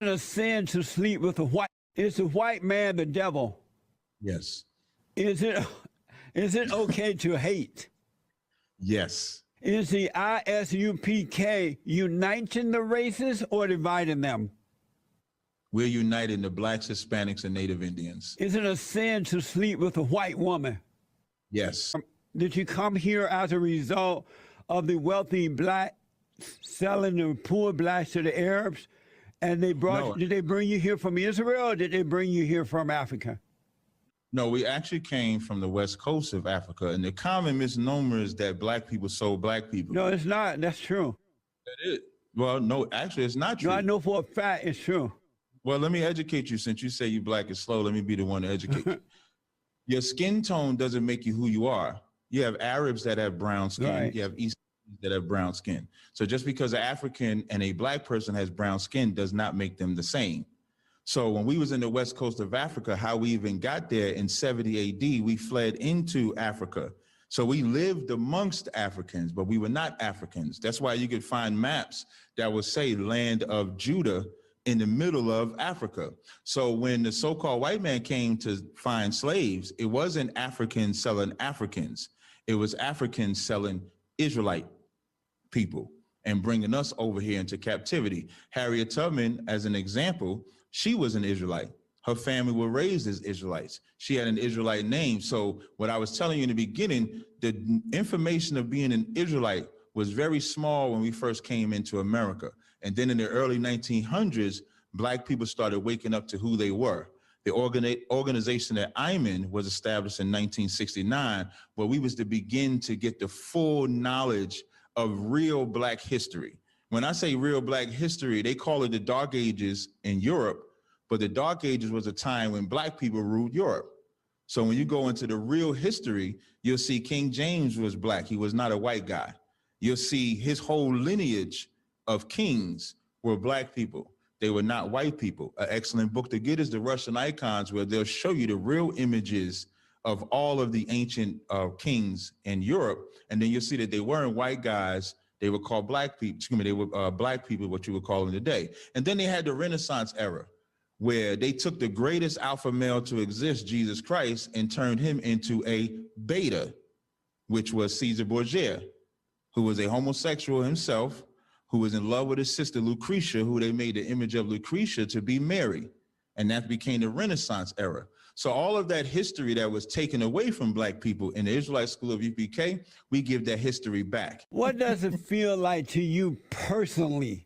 A sin to sleep with a white. Is the white man the devil? Yes. Is it okay to hate? Yes. Is the ISUPK uniting the races or dividing them? We're uniting the blacks, Hispanics, and Native Indians. Is it a sin to sleep with a white woman? Yes. Did you come here as a result of the wealthy black selling the poor blacks to the Arabs? And they brought, No. Did they bring you here from Israel or did they bring you here from Africa? No, we actually came from the west coast of Africa. And the common misnomer is that black people sold black people. No, it's not. That's true. It is. Well, no, actually, it's not true. No, I know for a fact it's true. Well, let me educate you. Since you say you black is slow, let me be the one to educate you. Your skin tone doesn't make you who you are. You have Arabs that have brown skin. Right. You have East that have brown skin. So just because an African and a black person has brown skin does not make them the same. So when we was in the west coast of Africa, how we even got there in 70 AD, we fled into Africa. So we lived amongst Africans, but we were not Africans. That's why you could find maps that would say land of Judah in the middle of Africa. So when the so-called white man came to find slaves, it wasn't Africans selling Africans. It was Africans selling Israelite people and bringing us over here into captivity. Harriet Tubman, as an example, she was an Israelite. Her family were raised as Israelites. She had an Israelite name. So what I was telling you in the beginning, the information of being an Israelite was very small when we first came into America. And then in the early 1900s, black people started waking up to who they were. The organization that I'm in was established in 1969, where we was to begin to get the full knowledge of real black history. When I say real black history, they call it the Dark Ages in Europe, but the Dark Ages was a time when black people ruled Europe. So when you go into the real history, you'll see King James was black. He was not a white guy. You'll see his whole lineage of kings were black people. They were not white people. An excellent book to get is the Russian Icons, where they'll show you the real images of all of the ancient kings in Europe. And then you'll see that they weren't white guys. They were called black people. Excuse me, they were black people, what you would call them today. And then they had the Renaissance era, where they took the greatest alpha male to exist, Jesus Christ, and turned him into a beta, which was Caesar Borgia, who was a homosexual himself, who was in love with his sister Lucretia, who they made the image of Lucretia to be Mary. And that became the Renaissance era. So all of that history that was taken away from black people in the Israelite School of UPK, we give that history back. What does it feel like to you personally,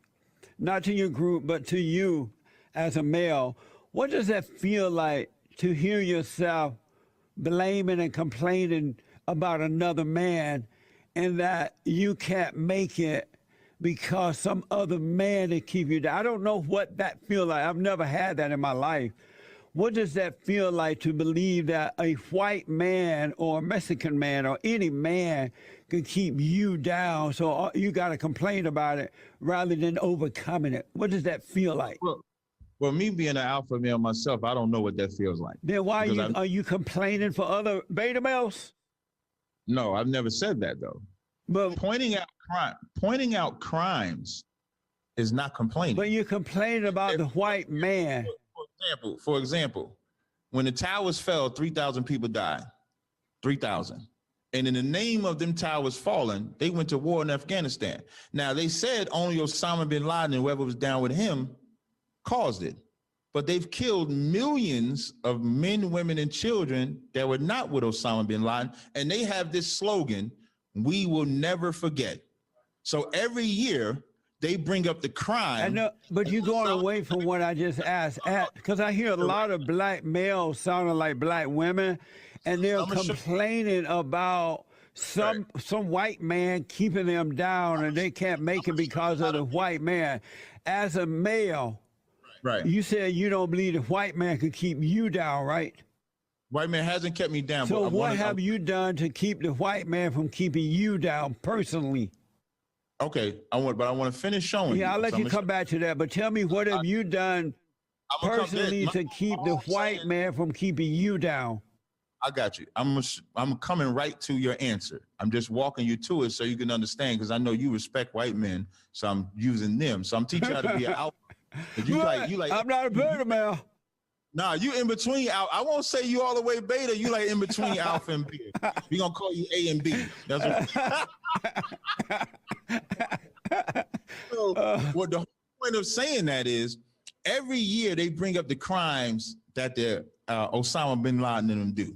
not to your group, but to you as a male? What does that feel like to hear yourself blaming and complaining about another man and that you can't make it because some other man to keep you down? I don't know what that feels like. I've never had that in my life. What does that feel like to believe that a white man or a Mexican man or any man can keep you down, so you got to complain about it rather than overcoming it? What does that feel like? Well, me being an alpha male myself, I don't know what that feels like. Then why are you complaining for other beta males? No, I've never said that, though. But pointing out crimes is not complaining. But you're complaining about the white man. For example, when the towers fell, 3,000 people died. 3,000. And in the name of them towers falling, they went to war in Afghanistan. Now, they said only Osama bin Laden and whoever was down with him caused it. But they've killed millions of men, women, and children that were not with Osama bin Laden. And they have this slogan, "We will never forget." So every year, they bring up the crime. I know, but you're going away from what I just asked, because I hear a lot of black males sounding like black women, and they're complaining about some white man keeping them down, and they can't make it because of the white man. As a male, right? You said you don't believe the white man could keep you down, right? White man hasn't kept me down. So what have you done to keep the white man from keeping you down personally? Okay, I want to finish showing you. Yeah, I'll let you come back to that, but tell me, what have you done personally to keep the white man from keeping you down? I got you. I'm coming right to your answer. I'm just walking you to it so you can understand, because I know you respect white men, so I'm using them. So I'm teaching you how to be an alpha. You like I'm not a beta male. Nah, you in between. I won't say you all the way beta. You like in between alpha and beta. We gonna call you A and B. That's what. So, what the whole point of saying that is, every year they bring up the crimes that the Osama bin Laden and them do,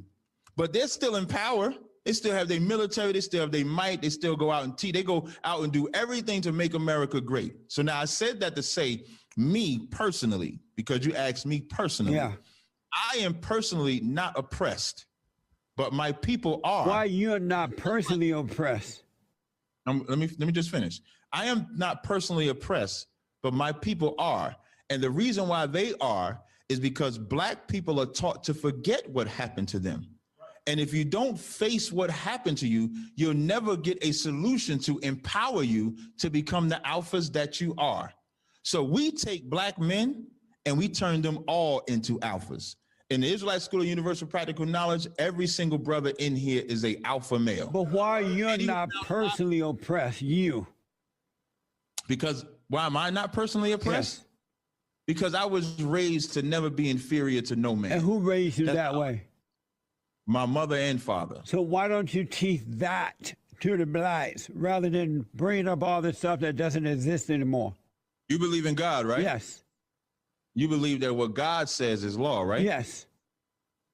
but they're still in power. They still have their military. They still have their might. They still go out and They go out and do everything to make America great. So now I said that to say, me personally, because you asked me personally, Yeah. I am personally not oppressed, but my people are. Why you're not personally oppressed? Let me just finish. I am not personally oppressed, but my people are. And the reason why they are is because Black people are taught to forget what happened to them. And if you don't face what happened to you, you'll never get a solution to empower you to become the alphas that you are. So we take Black men and we turn them all into alphas. In the Israelite School of Universal Practical Knowledge, every single brother in here is a alpha male. But why you're not personally oppressed? You. Because why am I not personally oppressed? Yes. Because I was raised to never be inferior to no man. And who raised you that way? My mother and father. So why don't you teach that to the Blacks rather than bringing up all this stuff that doesn't exist anymore? You believe in God, right? Yes. You believe that what God says is law, right? Yes.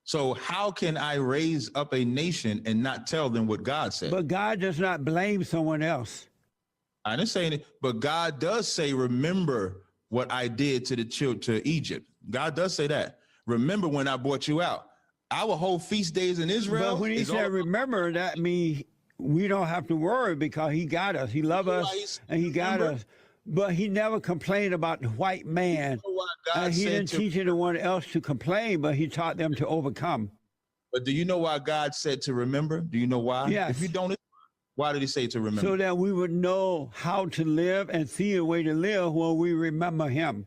So how can I raise up a nation and not tell them what God said? But God does not blame someone else. I didn't say it, but God does say, remember what I did to the children to Egypt. God does say that. Remember when I brought you out. Our whole feast days in Israel. But when he said remember, that means we don't have to worry because he got us. He loved us and he got us. But he never complained about the white man. And he didn't teach anyone else to complain, but he taught them to overcome. But do you know why God said to remember? Do you know why? Yes. If you don't, why did he say to remember? So that we would know how to live and see a way to live when we remember him.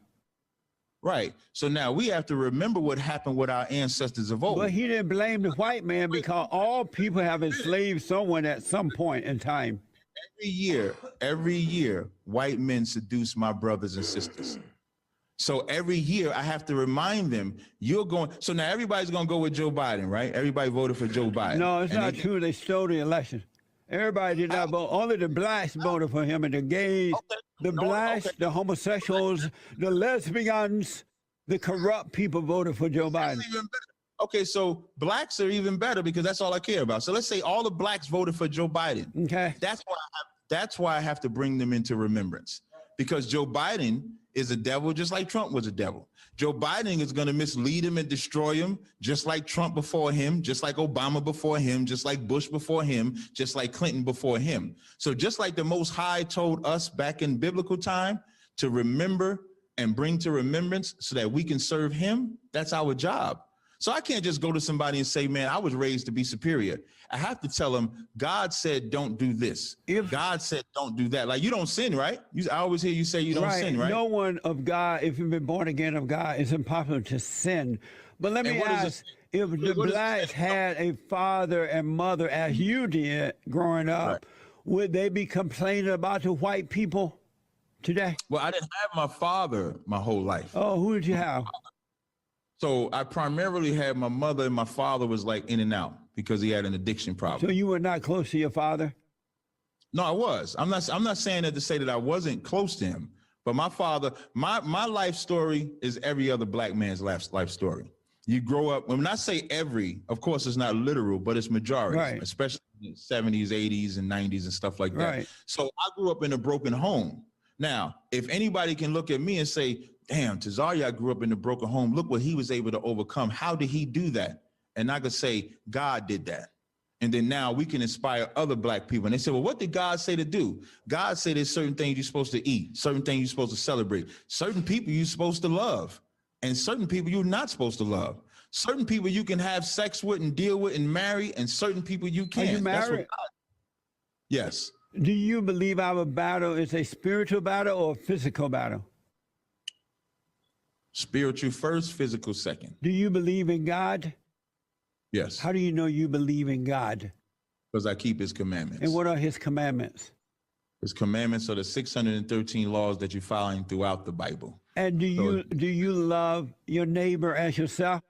Right. So now we have to remember what happened with our ancestors of old. But he didn't blame the white man because all people have enslaved someone at some point in time. Every year, white men seduce my brothers and sisters. So every year I have to remind them, you're going. So now everybody's going to go with Joe Biden, right? Everybody voted for Joe Biden. No, it's not true. They stole the election. Everybody did not vote. Only the Blacks voted for him, and the gays, the Blacks, the homosexuals, the lesbians, the corrupt people voted for Joe Biden. Okay, so Blacks are even better because that's all I care about. So let's say all the Blacks voted for Joe Biden. Okay. That's why I have to bring them into remembrance, because Joe Biden is a devil just like Trump was a devil. Joe Biden is going to mislead him and destroy him just like Trump before him, just like Obama before him, just like Bush before him, just like Clinton before him. So just like the Most High told us back in biblical time to remember and bring to remembrance so that we can serve him, that's our job. So I can't just go to somebody and say, man, I was raised to be superior. I have to tell them, God said, don't do this. God said, don't do that. Like, you don't sin, right? I always hear you say you don't sin, right? No one of God, if you've been born again of God, it's impossible to sin. But let me ask, if the Blacks had a father and mother as you did growing up, would they be complaining about the white people today? Well, I didn't have my father my whole life. Oh, who did you have? So I primarily had my mother, and my father was like in and out because he had an addiction problem. So you were not close to your father? No, I was. I'm not saying that to say that I wasn't close to him, but my father, my life story is every other Black man's life story. You grow up, when I say every, of course it's not literal, but it's majority, especially in the 70s, 80s, and 90s and stuff like that. So I grew up in a broken home. Now, if anybody can look at me and say, damn, Tazaryach grew up in a broken home. Look what he was able to overcome. How did he do that? And I could say, God did that. And then now we can inspire other Black people. And they say, well, what did God say to do? God said there's certain things you're supposed to eat, certain things you're supposed to celebrate, certain people you're supposed to love, and certain people you're not supposed to love. Certain people you can have sex with and deal with and marry, and certain people you can't. Are you married? Yes. Do you believe our battle is a spiritual battle or a physical battle? Spiritual first, physical second. Do you believe in God? Yes. How do you know you believe in God? Because I keep his commandments. And what are his commandments? His commandments are the 613 laws that you find throughout the Bible. And do you love your neighbor as yourself?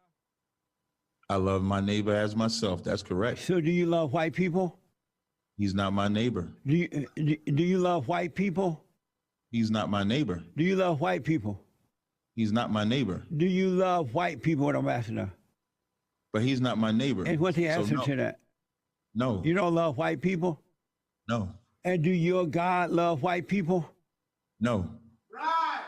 I love my neighbor as myself. That's correct. So do you love white people? He's not my neighbor. Do you love white people? He's not my neighbor. Do you love white people? He's not my neighbor. Do you love white people? What I'm asking now. But he's not my neighbor. And what's the answer to that? No. You don't love white people? No. And do your God love white people? No. Right.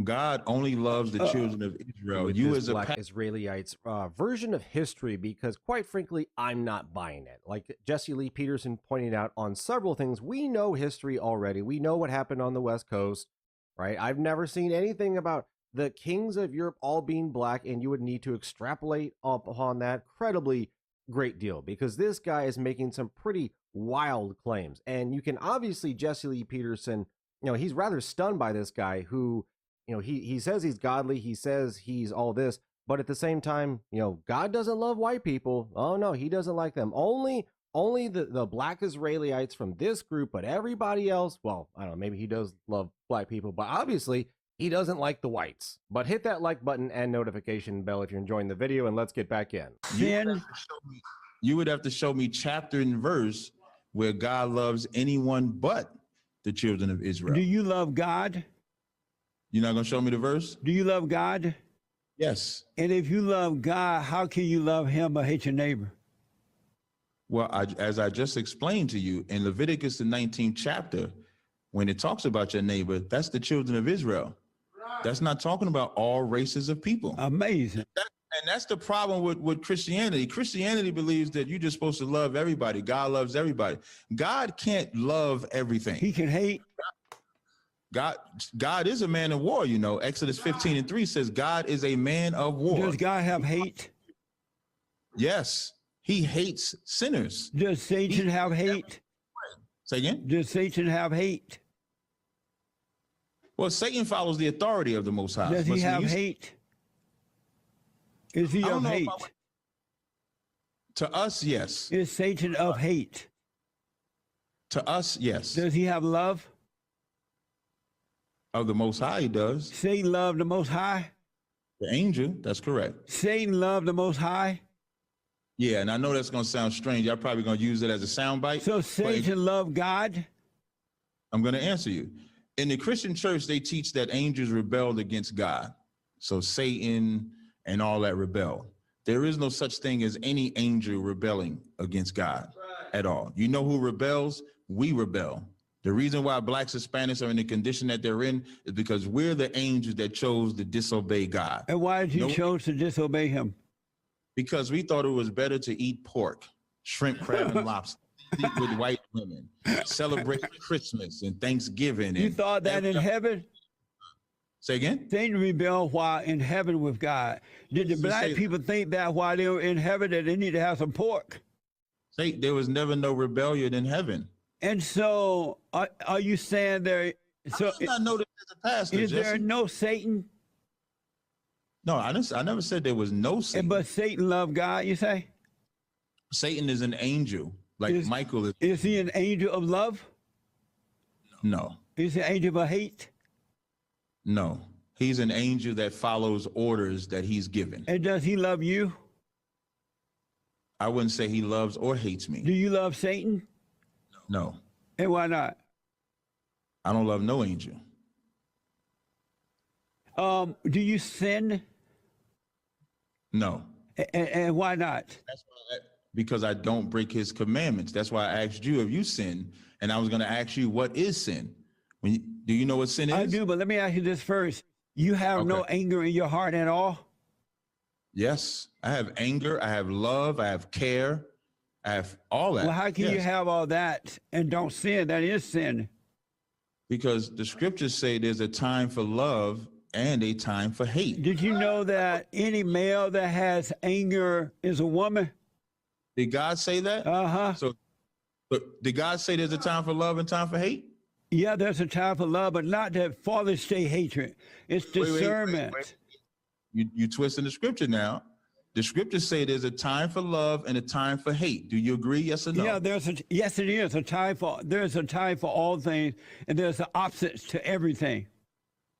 God only loves the children of Israel. You as a Black Israelites version of history, because quite frankly, I'm not buying it. Like Jessie Lee Peterson pointed out on several things, we know history already. We know what happened on the West Coast, right? I've never seen anything about the kings of Europe all being black, and you would need to extrapolate upon that credibly great deal, because this guy is making some pretty wild claims. And you can obviously, Jessie Lee Peterson, he's rather stunned by this guy who, he says he's godly, he says he's all this, but at the same time, God doesn't love white people. Oh no, he doesn't like them. Only the black Israelites from this group, but everybody else, well, I don't know, maybe he does love black people, but obviously he doesn't like the whites. But hit that like button and notification bell if you're enjoying the video, and let's get back in. You would have to show me chapter and verse where God loves anyone but the children of Israel. Do you love God? You're not going to show me the verse? Do you love God? Yes. And if you love God, how can you love him but hate your neighbor? Well, as I just explained to you, in Leviticus, the 19th chapter, when it talks about your neighbor, that's the children of Israel. Right. That's not talking about all races of people. Amazing. And that's the problem with Christianity. Christianity believes that you're just supposed to love everybody. God loves everybody. God can't love everything. He can hate. God is a man of war, Exodus 15:3 says God is a man of war. Does God have hate? Yes. He hates sinners. Does Satan have hate? Say again? Does Satan have hate? Well, Satan follows the authority of the Most High. Does he have hate? Is he of hate? To us, yes. Is Satan of hate? To us, yes. Does he have love? Of the Most High, he does. Satan loved the Most High? The angel, that's correct. Satan loved the Most High? Yeah, and I know that's going to sound strange. Y'all probably going to use it as a soundbite. So Satan loved God? I'm going to answer you. In the Christian church, they teach that angels rebelled against God. So Satan and all that rebelled. There is no such thing as any angel rebelling against God at all. You know who rebels? We rebel. The reason why blacks and Hispanics are in the condition that they're in is because we're the angels that chose to disobey God. And why did you chose to disobey him? Because we thought it was better to eat pork, shrimp, crab, and lobster, sleep with white women, celebrate Christmas and Thanksgiving. You thought that in heaven? Say again? Satan rebelled while in heaven with God. Did the black people think that while they were in heaven that they need to have some pork? There was never no rebellion in heaven. And so, are you saying there? So, I did not know this as a pastor. Is there no Satan? No, I never said there was no Satan. But Satan loved God, you say? Satan is an angel, like Michael is. Is he an angel of love? No. Is he an angel of hate? No. He's an angel that follows orders that he's given. And does he love you? I wouldn't say he loves or hates me. Do you love Satan? No. And why not? I don't love no angel. Do you sin? No. And why not? Because I don't break his commandments. That's why I asked you if you sin, and I was going to ask you, what is sin? Do you know what sin is? I do, but let me ask you this first. You have no anger in your heart at all? Yes. I have anger. I have love. I have care. I have all that. Well, how can you have all that and don't sin? That is sin. Because the scriptures say there's a time for love and a time for hate. Did you know that any male that has anger is a woman? Did God say that? Uh-huh. So, but did God say there's a time for love and time for hate? Yeah, there's a time for love, but not that father-state hatred. It's discernment. You twisting the scripture now. The scriptures say there's a time for love and a time for hate. Do you agree? Yes or no? Yeah, yes, it is there's a time for all things, and there's the opposites to everything.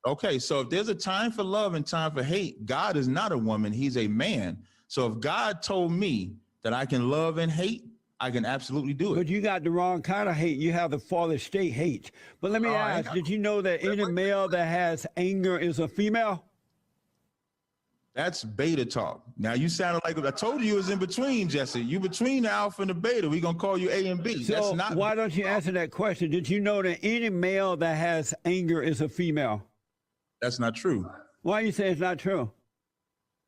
Okay, so if there's a time for love and time for hate, God is not a woman, he's a man. So if God told me that I can love and hate, I can absolutely do it. But you got the wrong kind of hate. You have the fallen state hate. But let me ask, did you know that any male that has anger is a female? That's beta talk. Now you sounded like I told you it was in between, Jesse. You between the alpha and the beta. We're gonna call you A and B. So that's not why don't you answer that question? Did you know that any male that has anger is a female? That's not true. Why you say it's not true?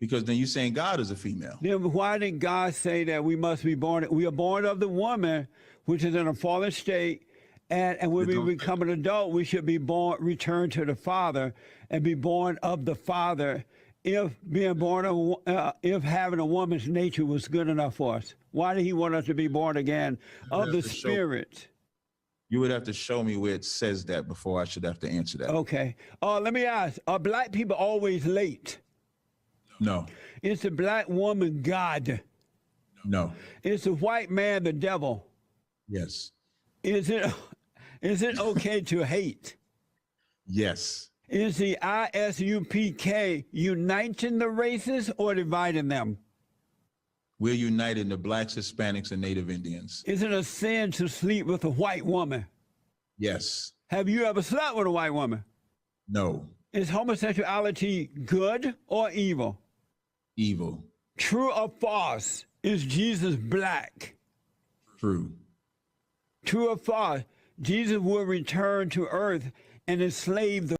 Because then you're saying God is a female. Then why did God say that we must be born? We are born of the woman, which is in a fallen state, and when we become an adult, we should be born, return to the Father, and be born of the Father. If if having a woman's nature was good enough for us, why did He want us to be born again of the Spirit? You would have to show me where it says that before I should have to answer that. Okay. Let me ask: are black people always late? No. Is the black woman God? No. Is the white man the devil? Yes. Is it okay to hate? Yes. Is the ISUPK uniting the races or dividing them? We're uniting the blacks, Hispanics, and Native Indians. Is it a sin to sleep with a white woman? Yes. Have you ever slept with a white woman? No. Is homosexuality good or evil? Evil. True or false? Is Jesus black? True. True or false? Jesus will return to earth and enslave the